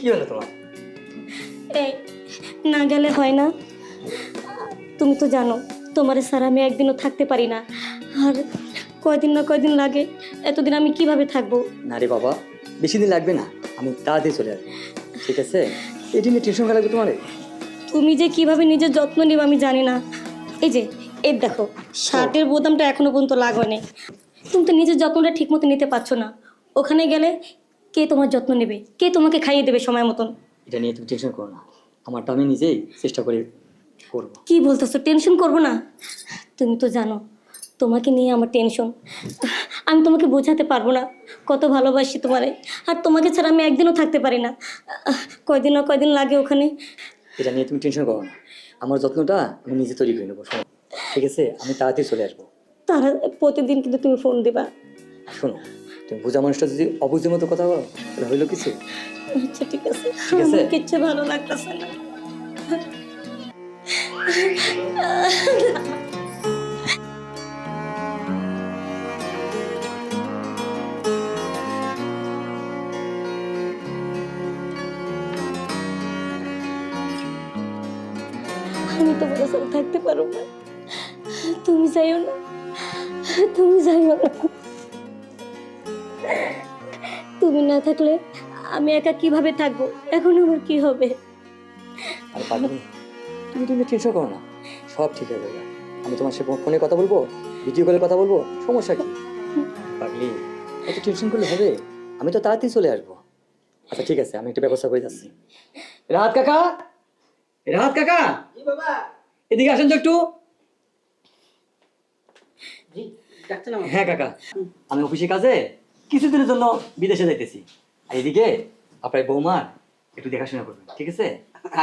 কি হলো তোমার? এই না গেলে হয় না, তুমি তো জানো তোমার ছাড়া আমি একদিনও থাকতে পারি না। আর কয়দিন না কয়দিন লাগে, এতদিন আমি কিভাবে থাকবো? না রে বাবা, বেশি দিন লাগবে না, আমি তাড়াতাড়ি চলে আসবো। ঠিক আছে, এটি নিয়ে টেনশন করা লাগবে তোমার? তুমি যে কিভাবে নিজের যত্ন নিবে আমি জানি না। এই যে এর দেখো, শার্টের বোতামটা এখনো পর্যন্ত লাগোয়নি। তুমি তো নিজের যত্নটা ঠিক মতো নিতে পারছো না। ওখানে গেলে কে তোমার যত্ন নেবে, কে তোমাকে খাইয়ে দেবে সময় মতন? এটা নিয়ে তুমি টেনশন করো না, আমারটা আমি নিজেই চেষ্টা করে করবো। কি বলতেছো টেনশন করবো না? তুমি তো জানো তোমাকে নিয়ে আমার টেনশন। আমি তোমাকে বোঝাতে পারবো না কত ভালোবাসি তোমারে। আর তোমাকে ছাড়া আমি একদিনও থাকতে পারি না। কয়দিন না কয়দিন লাগে ওখানে। এটা নিয়ে তুমি টেনশন করো না, আমার যত্নটা আমি নিজে তৈরি করে নেবো। শোনো, ঠিক আছে, আমি তাড়াতাড়ি চলে আসবো। তারা প্রতিদিন কিন্তু তুমি ফোন দিবা। শোনো, তুমি বোঝা মানুষটা যদি অবুঝের মতো কথা বলো তাহলে হইলো কিছু। আচ্ছা ঠিক আছে, ঠিক আছে। আমার কিচ্ছু ভালো লাগতেছে না। আমি তোমার সাথে থাকতে পারবো না। তুমি যাইও না, তুমি যাইও না। তুমি না থাকলে আমি একা কিভাবে থাকবো? এখন আমার কি হবে? আর পাগলি, তুমি টেনশন করো না, সব ঠিক হয়ে যাবে। আমি তোমার সাথে ফোনে কথা বলবো, ভিডিও কলে কথা বলবো, সমস্যা কি? পাগলি, এত টেনশন করলে হবে? আমি তো তাড়াতাড়ি চলে আসবো। আচ্ছা ঠিক আছে, আমি একটা ব্যবস্থা করে যাচ্ছি। রাহাত কাকা, রাহাত কাকা, এদিকে আসেন তো একটু। হ্যাঁ কাকা, আমি অফিসের কাজে কিছুদিনের জন্য বিদেশে যাইতেছি। আর এদিকে আপনার বৌমার একটু দেখাশোনা করবেন, ঠিক আছে?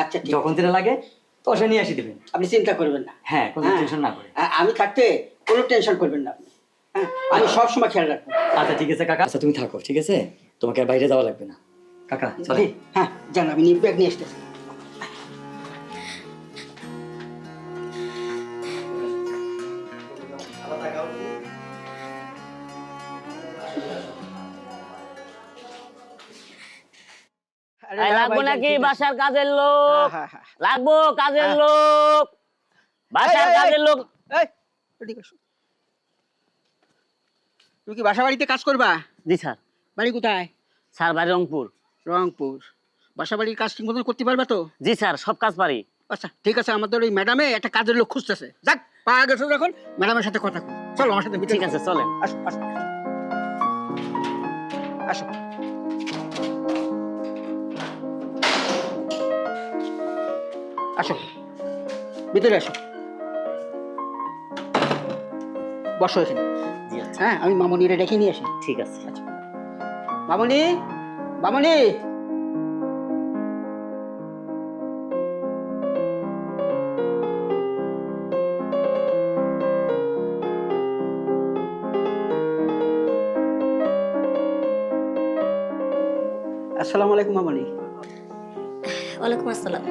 আচ্ছা ঠিক যখন যেটা লাগে তখন নিয়ে আসি দেবেন। আপনি চিন্তা করবেন না। হ্যাঁ, কোনো টেনশন না করে। আমি থাকতে কোনো টেনশন করবেন না আপনি। হ্যাঁ, আমি সব সময় খেয়াল রাখবো। আচ্ছা ঠিক আছে কাকা, আচ্ছা তুমি থাকো, ঠিক আছে? তোমাকে আর বাইরে যাওয়া লাগবে না কাকা, চলে। জি, হ্যাঁ যান, আমি ব্যাগ নিয়ে আসতেছি। লাগবো নাকি বাসার কাজের লোক? লাগবো কাজের লোক, বাসার কাজের লোক। তুমি কি বাসা বাড়িতে কাজ করবা? জি স্যার। বাড়ি কোথায়? স্যার বাড়ি রংপুর। রংপুর। বাসা বাড়ির কাজ ঠিক মতন করতে পারবা তো? জি স্যার, সব কাজ পারি। আচ্ছা ঠিক আছে, আমাদের ওই ম্যাডামে একটা কাজের লোক খুঁজতেছে। যাক, পাওয়া গেছে যখন ম্যাডামের সাথে কথা কর। চলো আমার সাথে ভিতরে। ঠিক আছে চলেন। আসো আসো আসো। আসো ভিতরে আসো, বসো এখানে। জি আচ্ছা, হ্যাঁ, আমি মামনিরে ডেকে নিয়ে আসি। ঠিক আছে। আচ্ছা মামনি, মামনি। আসসালামু আলাইকুম মামনি। ওয়ালাইকুম আসসালাম।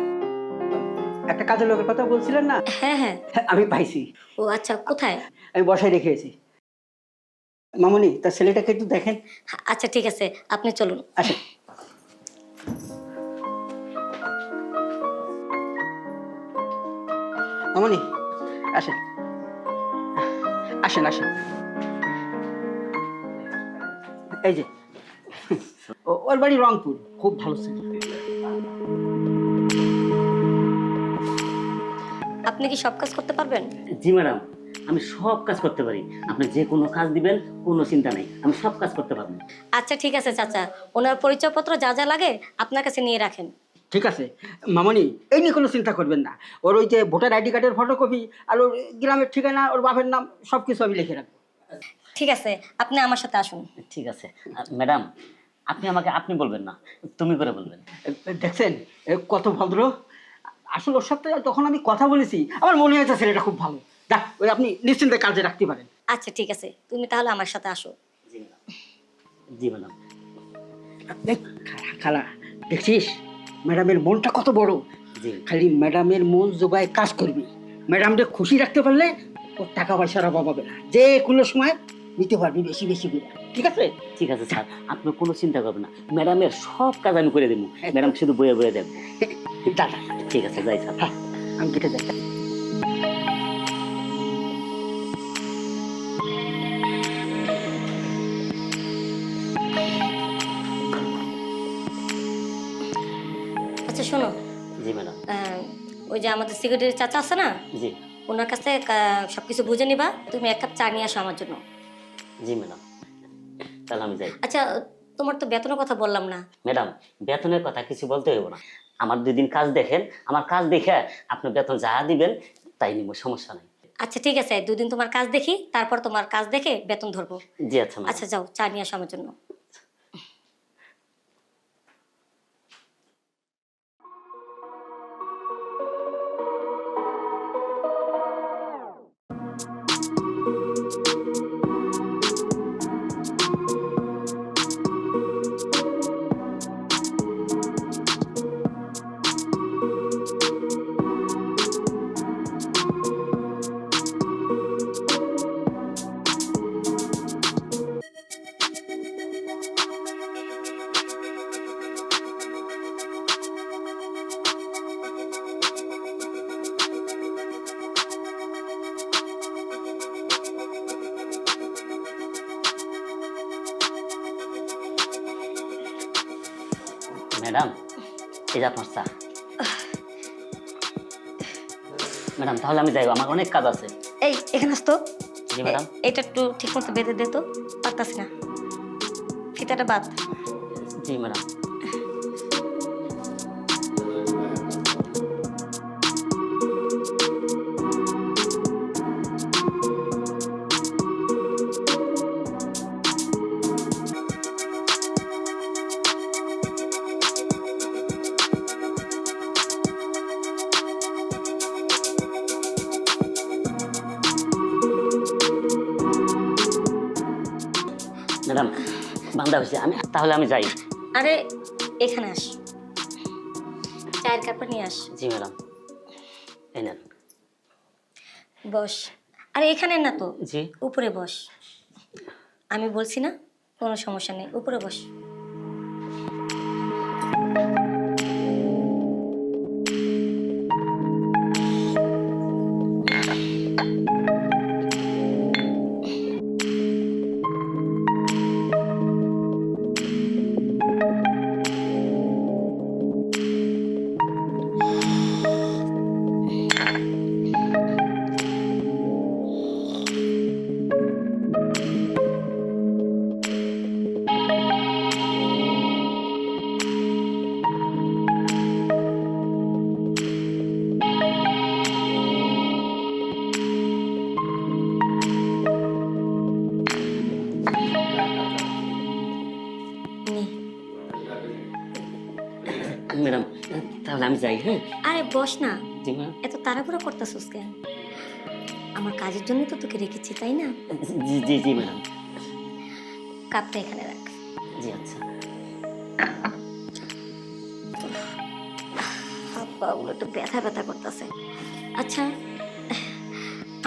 একটা কাজের লোকের কথা বলছিলেন না? হ্যাঁ হ্যাঁ। আমি পাইছি। ও আচ্ছা, কোথায়? আমি বসায় রেখেছি। মামনি, তার ছেলেটাকে একটু দেখেন। আচ্ছা ঠিক আছে, আপনি চলুন। আসেন। মামনি আসেন, আসেন আসেন। এই যে ওর বাড়ি রংপুর, খুব ভালো ছেলে। আপনি কি সব কাজ করতে পারবেন? জি ম্যাডাম, আমি সব কাজ করতে পারি। আপনি যে কোনো কাজ দিবেন, কোনো চিন্তা নেই, আমি সব কাজ করতে পারবো। আচ্ছা ঠিক আছে চাচা, ওনার পরিচয়পত্র যা যা লাগে আপনার কাছে নিয়ে রাখেন। ঠিক আছে মামনি, এই নিয়ে কোনো চিন্তা করবেন না। ওর ওই যে ভোটার আইডি কার্ডের ফটোকপি আর ওর গ্রামের ঠিকানা, ওর বাপের নাম, সব কিছু আমি লিখে রাখবো। ঠিক আছে, আপনি আমার সাথে আসুন। ঠিক আছে ম্যাডাম, আপনি আমাকে আপনি বলবেন না, তুমি করে বলবেন। দেখছেন কত ভদ্র। আসলে ওর সাথে তখন আমি কথা বলেছি, আমার মনে হয়েছে ছেলেটা খুব ভালো। দেখ, ওই আপনি নিশ্চিন্তে কাজে রাখতে পারেন। আচ্ছা ঠিক আছে, তুমি তাহলে আমার সাথে আসো। জি ম্যাডাম। জি ম্যাডাম। দেখ খালা, দেখছিস ম্যাডামের মনটা কত বড়। জি। খালি ম্যাডামের মন জোগায় কাজ করবি, ম্যাডামকে খুশি রাখতে পারলে ওর টাকা পয়সার অভাব হবে না। যে কোনো সময় নিতে পারবি বেশি বেশি করে, ঠিক আছে? ঠিক আছে স্যার, আপনি কোনো চিন্তা করবেন না, ম্যাডামের সব কাজ আমি করে দেবো, ম্যাডাম শুধু বয়ে বয়ে দেখবো। দাদা ঠিক আছে, যাই স্যার। হ্যাঁ, আমি কেটে যাই। আচ্ছা শোনো, জি ম্যাডাম। ওই যে আমাদের সিকিউরিটির চাচা আছে না, জি ওনার কাছ থেকে সবকিছু বুঝে নিবা। তুমি এক কাপ চা নিয়ে আসো আমার জন্য। জি ম্যাডাম, তাহলে আমি যাই। আচ্ছা, তোমার তো বেতনের কথা বললাম না। ম্যাডাম, বেতনের কথা কিছু বলতে হইব না, আমার 2 দিন কাজ দেখেন, আমার কাজ দেখে আপনি বেতন যা দিবেন তাই নিব, সমস্যা নেই। আচ্ছা ঠিক আছে, 2 দিন তোমার কাজ দেখি, তারপর তোমার কাজ দেখে বেতন ধরবো। জি আচ্ছা ম্যাডাম। আচ্ছা যাও, চা নিয়ে আসো আমার জন্য। ম্যাডাম, এই যে আপনার চা। ম্যাডাম তাহলে আমি যাই, আমার অনেক কাজ আছে। এই এখানে আসতো। জি ম্যাডাম। এটা একটু ঠিক মতো বেঁধে দে তো, পারতাছি না, ফিতাটা বাদ। জি ম্যাডাম। ম্যাডাম বান্ধা হয়েছে, তাহলে আমি যাই। আরে এখানে আস, চায়ের কাপড় নিয়ে আস। জি ম্যাডাম, এই নেন। বস। আরে এখানে না তো, জি। উপরে বস। আমি বলছি না, কোনো সমস্যা নেই, উপরে বস। নে। ম্যাডাম তাহলে আমি যাই। হ্যাঁ। আরে বস না, জি ম্যাডাম। এত তাড়াহুড়ো করতেছিস কেন? আমার কাজের জন্যই তো তোকে রেখেছি, তাই না? জি জি জি ম্যাডাম। কাপটা এখানে রাখ। জি আচ্ছা। হাত পাগুলো একটু ব্যথা ব্যথা করতেছে। আচ্ছা,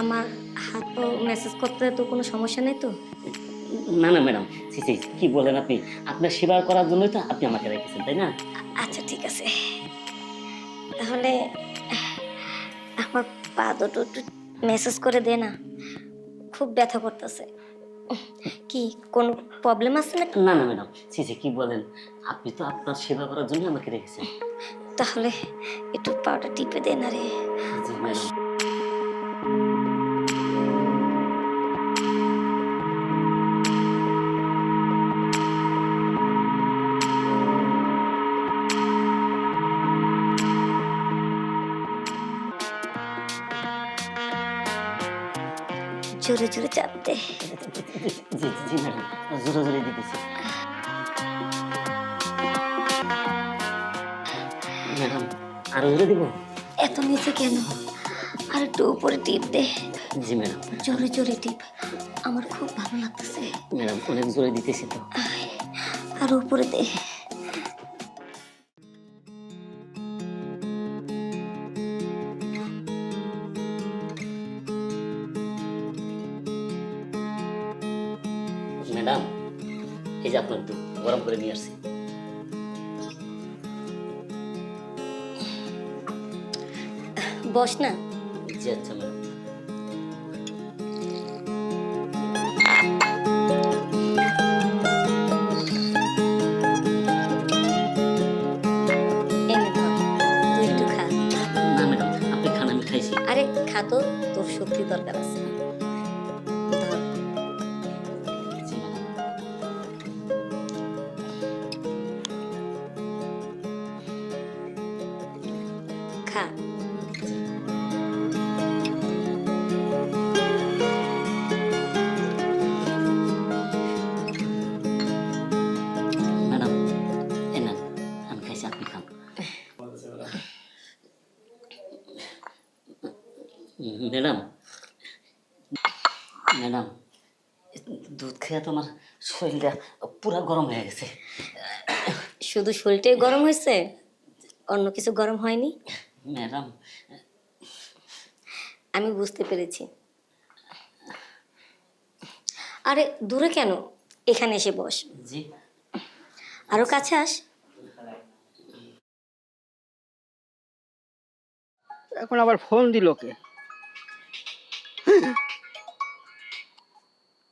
আমার হাত পা মেসেজ করতে তো কোনো সমস্যা নেই তো? না না ম্যাডাম, জি জি, কি বলেন আপনি? আপনার সেবা করার জন্যই তো আপনি আমাকে রেখেছেন, তাই না? আচ্ছা ঠিক আছে, তাহলে আমার পা দুটো একটু মেসেজ করে দে না, খুব ব্যথা করতেছে। কি কোনো প্রবলেম আছে না? না না ম্যাডাম, জি জি, কি বলেন? আপনি তো আপনার সেবা করার জন্য আমাকে রেখেছেন। তাহলে একটু পাটা টিপে দে না রে। জি ম্যাডাম। জোরে জোরে চাপ দে। জি জি ম্যাডাম, জোরে জোরে দিতেছি। ম্যাডাম আরো জোরে দিব? এত নিচে কেন, আর একটু উপরে টিপ দে। জি ম্যাডাম। জোরে জোরে টিপ, আমার খুব ভালো লাগতেছে। ম্যাডাম অনেক জোরে দিতেছি তো। আর উপরে দে। ম্যাডাম, এই যে আপনার দুধ গরম করে নিয়ে আসছি। বস না। জি আচ্ছা ম্যাডাম। এনে ধর, তুই একটু খা। না ম্যাডাম, আপনি খান, আমি খাইছি। আরে খা তো, তোর শক্তি দরকার আছে। ধর। জি ম্যাডাম। খা। ম্যাডাম এ নেন, আমি খাইছি, আপনি খান। ম্যাডাম, ম্যাডাম, দুধ খেয়ে তো আমার শরীরটা পুরো গরম হয়ে গেছে। শুধু শরীরটাই গরম হয়েছে, অন্য কিছু গরম হয়নি? ম্যাডাম, আমি বুঝতে পেরেছি। আরে দূরে কেন, এখানে এসে বস। জি। আরো কাছে আস। এখন আবার ফোন দিল কে?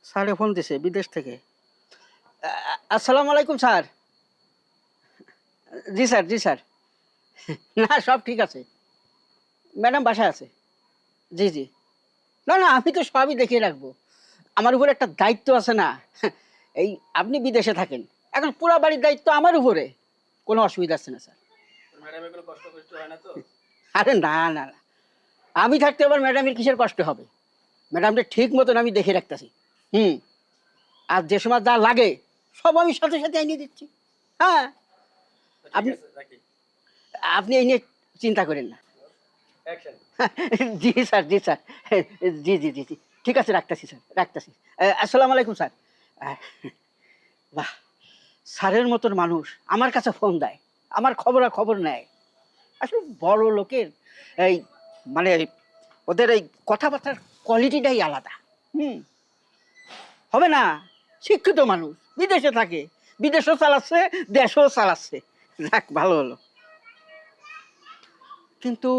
স্যারে ফোন দিছে বিদেশ থেকে। আসসালামু আলাইকুম স্যার। জি স্যার, জি স্যার। না সব ঠিক আছে, ম্যাডাম বাসায় আছে। জি জি। না না, আমি তো সবই দেখিয়ে রাখবো। আমার উপরে একটা দায়িত্ব আছে না, এই আপনি বিদেশে থাকেন, এখন পুরো বাড়ির দায়িত্ব আমার উপরে। কোনো অসুবিধা আছে না স্যার। আরে না না না, আমি থাকতে আবার ম্যাডামের কিসের কষ্ট হবে? ম্যাডামটা ঠিক মতন আমি দেখে রাখতেছি। আর যে সময় যা লাগে সব আমি সাথে সাথে এনে দিচ্ছি। হ্যাঁ, আপনি আপনি এই নিয়ে চিন্তা করেন না। জি স্যার, জি স্যার, জি জি জি জি, ঠিক আছে, রাখতেছি স্যার, রাখতেছি। আসসালামু আলাইকুম স্যার। বাহ, স্যারের মতন মানুষ আমার কাছে ফোন দেয়, আমার খবর নেয়। আসলে বড় লোকের এই মানে ওদের এই কথাবার্তার কোয়ালিটিটাই আলাদা। হবে না, শিক্ষিত মানুষ, বিদেশে থাকে, বিদেশও চালাচ্ছে, দেশও চালাচ্ছে। যাক, ভালো হলো। কিন্তু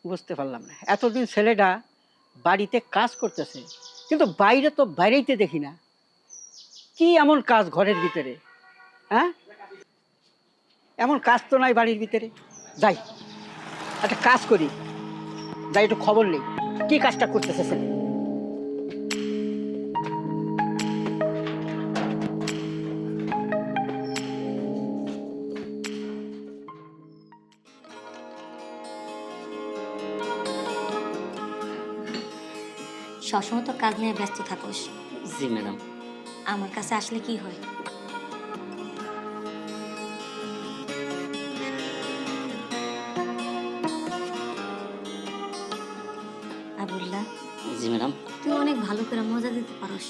বুঝতে পারলাম না, এতদিন ছেলেটা বাড়িতে কাজ করতেছে, কিন্তু বাইরে তো বাইরেইতে দেখি না। কি এমন কাজ ঘরের ভিতরে? হ্যাঁ, এমন কাজ তো নাই বাড়ির ভিতরে। যাই, একটা কাজ করি, যাই একটু খবর নেই কি কাজটা করতেছে ছেলে। সবসময় তো কাজ নিয়ে ব্যস্ত থাকোস, জি ম্যাডাম। আমার কাছে আসলে কি হয়? আবুল্লাহ, জি ম্যাডাম। তুই অনেক ভালো করে মজা দিতে পারস,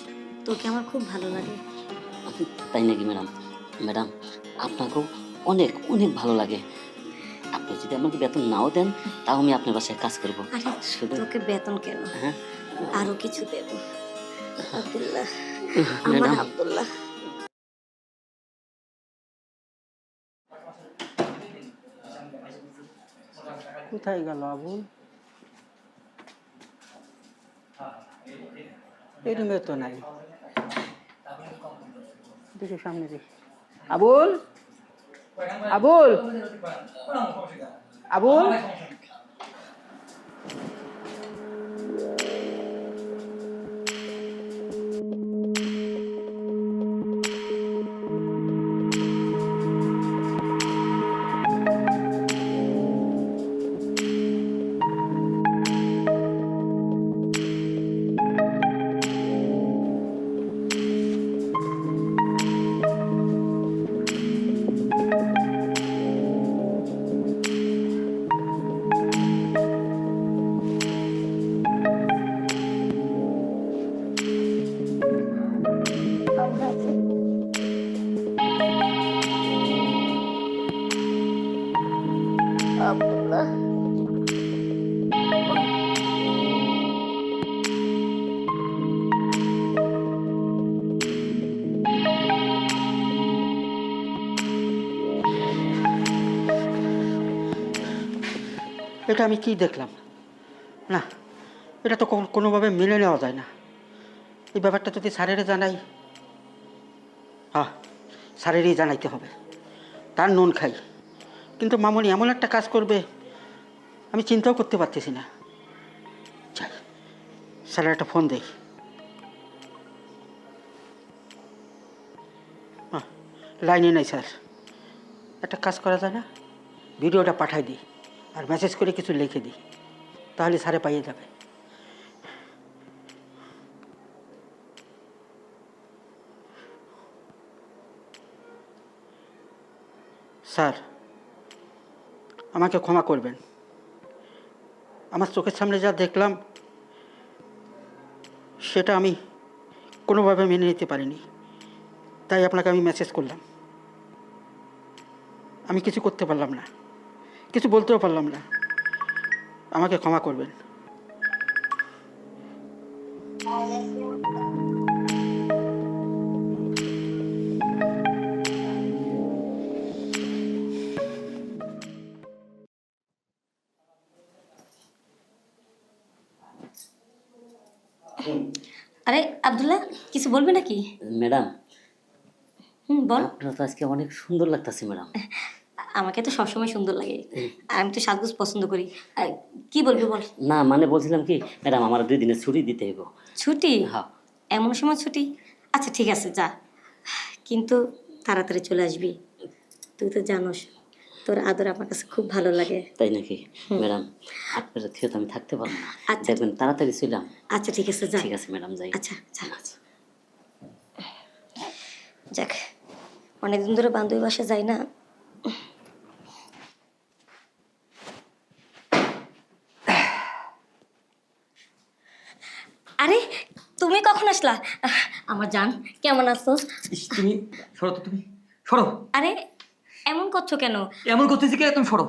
তোকে আমার খুব ভালো লাগে। তাই নাকি ম্যাডাম? ম্যাডাম, আপনাকেও অনেক অনেক ভালো লাগে। আপনি যদি আমাকে বেতন নাও দেন, তাও আমি আপনার বাসায় কাজ করবো। আরে শুধু তোকে বেতন কেন, হ্যাঁ আরো কিছু দেব। আব্দুল্লাহ, আমার ম্যাডাম। আব্দুল্লাহ। কোথায় গেল আবুল? এই রুমে তো নাই, দেখি সামনে দেখি। আবুল, আবুল, আবুল। এটা আমি কি দেখলাম? না, এটা তো কোনোভাবে মেনে নেওয়া যায় না। এই ব্যাপারটা যদি স্যারেরে জানাই, হ্যাঁ স্যারেরই জানাইতে হবে, তার নুন খাই। কিন্তু মামনি এমন একটা কাজ করবে আমি চিন্তাও করতে পারতেছি না। যাই, স্যারের একটা ফোন দেই। লাইনে নাই স্যার। একটা কাজ করা যায় না, ভিডিওটা পাঠাই দিই আর মেসেজ করে কিছু লিখে দিই, তাহলে স্যারে পাইয়ে যাবে। স্যার, আমাকে ক্ষমা করবেন। আমার চোখের সামনে যা দেখলাম সেটা আমি কোনোভাবে মেনে নিতে পারিনি, তাই আপনাকে আমি মেসেজ করলাম। আমি কিছু করতে পারলাম না, কিছু বলতেও পারলাম না, আমাকে ক্ষমা করবেন। আরে আব্দুল্লাহ, কিছু বলবি নাকি? ম্যাডাম, বল। আপনার তো আজকে অনেক সুন্দর লাগতেছে ম্যাডাম। আমাকে তো সবসময় সুন্দর লাগে, আর আমি তো সাজগোজ পছন্দ করি। কি বলবি বল। না মানে বলছিলাম কি ম্যাডাম, আমার 2 দিনের ছুটি দিতে হইব। ছুটি? হ্যাঁ। এমন সময় ছুটি? আচ্ছা ঠিক আছে, যা, কিন্তু তাড়াতাড়ি চলে আসবি। তুই তো জানোস তোর আদর আমার কাছে খুব ভালো লাগে। তাই নাকি ম্যাডাম? আপনার থেকে তো আমি থাকতে পারবো না। আচ্ছা। দেখবেন তাড়াতাড়ি ছিলাম। আচ্ছা ঠিক আছে, যা। ঠিক আছে ম্যাডাম, যাই। আচ্ছা যা। যাক, অনেকদিন ধরে বান্ধবী বাসা যাই না। আরে তুমি কখন আসলা? আমার জান, কেমন আছো? তুমি সরো তো, তুমি সরো। আরে এমন করছো কেন? এমন করতেছি কি, তুমি সরো।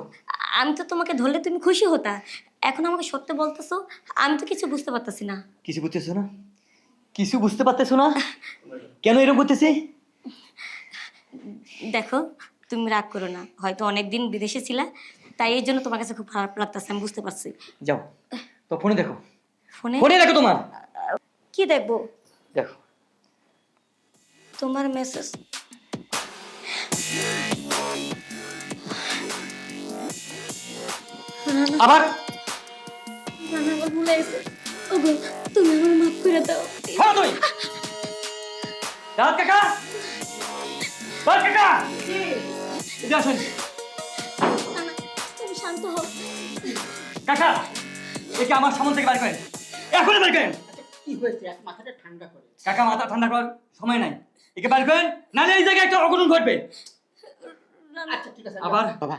আমি তো তোমাকে ধরলে তুমি খুশি হতা, এখন আমাকে সত্যি বলতেছো। আমি তো কিছু বুঝতে পারতেছি না। কিছু বুঝতেছো না? কিছু বুঝতে পারতেছো না? কেন এরকম করতেছি? দেখো, তুমি রাগ করো না, হয়তো অনেকদিন বিদেশে ছিলা, তাই এই জন্য তোমার কাছে খুব খারাপ লাগতেছে, আমি বুঝতে পারছি। যাও তো, ফোনে দেখো, ফোনে ফোনে দেখো তোমার। কি দেখবো? দেখো তোমার মেসেজ। আবার। রানা আমার ভুলে গেছে। ওগো, তুমি আমার মাফ করে দাও। হ্যাঁ তুই রাত কাকা, রাত কাকা এদিকে আসুন। রানা, তুমি শান্ত হও। কাকা, একে আমার সামনে থেকে বাড়ি করেন, এখনই বাড়ি করেন। কি হয়েছে? এক মাথাটা ঠান্ডা করে। কাকা, মাথা ঠান্ডা করার সময় নাই, একে বাড়ি করেন, নাহলে এই জায়গায় একটা অঘটন ঘটবে। আচ্ছা ঠিক আছে। আবার বাবা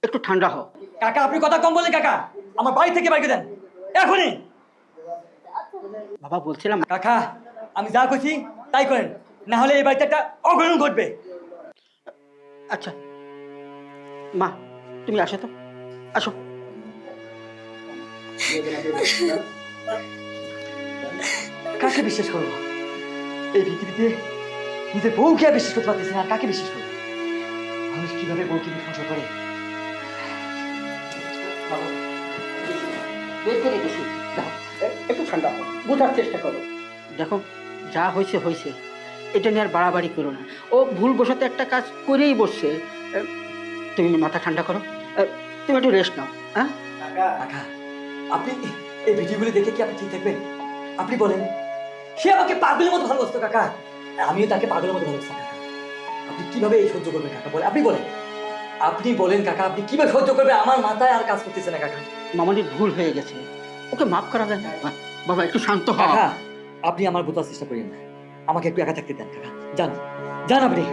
একটু ঠান্ডা হও। কাকা, আপনি কথা কম বলেন কাকা, আমার বাড়ি থেকে বাড়ি করে দেন এখনই। বাবা বলছিলাম, কাকা, আমি যা করছি তাই করেন, না হলে এই বাড়িতে একটা অঘটন ঘটবে। আচ্ছা মা তুমি আসো তো, আসো। কাকে বিশ্বাস করবো এই পৃথিবীতে? নিজের বউকে আর বিশ্বাস করতে পারতেছি না, আর কাকে বিশ্বাস করবো? মানুষ কিভাবে বউকে বিধ্বংস করে? বাবা, বের করে বসি। দাও, একটু ঠান্ডা হও, বোঝার চেষ্টা করো। দেখো, যা হয়েছে হয়েছে, এটা নিয়ে আর বাড়াবাড়ি করো না। ও ভুল বশত একটা কাজ করেই বসছে। তুমি মাথা ঠান্ডা করো, তুমি একটু রেস্ট নাও। হ্যাঁ কাকা, আপনি এই ভিডিওগুলো দেখে কি আপনি ঠিক থাকবেন? আপনি বলেন, সে আমাকে পাগলের মতো ভালোবাসতো কাকা, আর আমিও তাকে পাগলের মতো ভালোবাসতাম কাকা। আপনি কিভাবে এই সহ্য করবেন কাকা? বলে আপনি বলেন, আপনি বলেন কাকা, আপনি কিভাবে সহ্য করবেন? আমার মাথায় আর কাজ করতেছে না কাকা। মামনির ভুল হয়ে গেছে, ওকে মাফ করা যায় না। বাবা একটু শান্ত হও। কাকা, আপনি আমার বোঝার চেষ্টা করেন না, আমাকে একটু একা থাকতে দেন কাকা। যান, যান আপনি।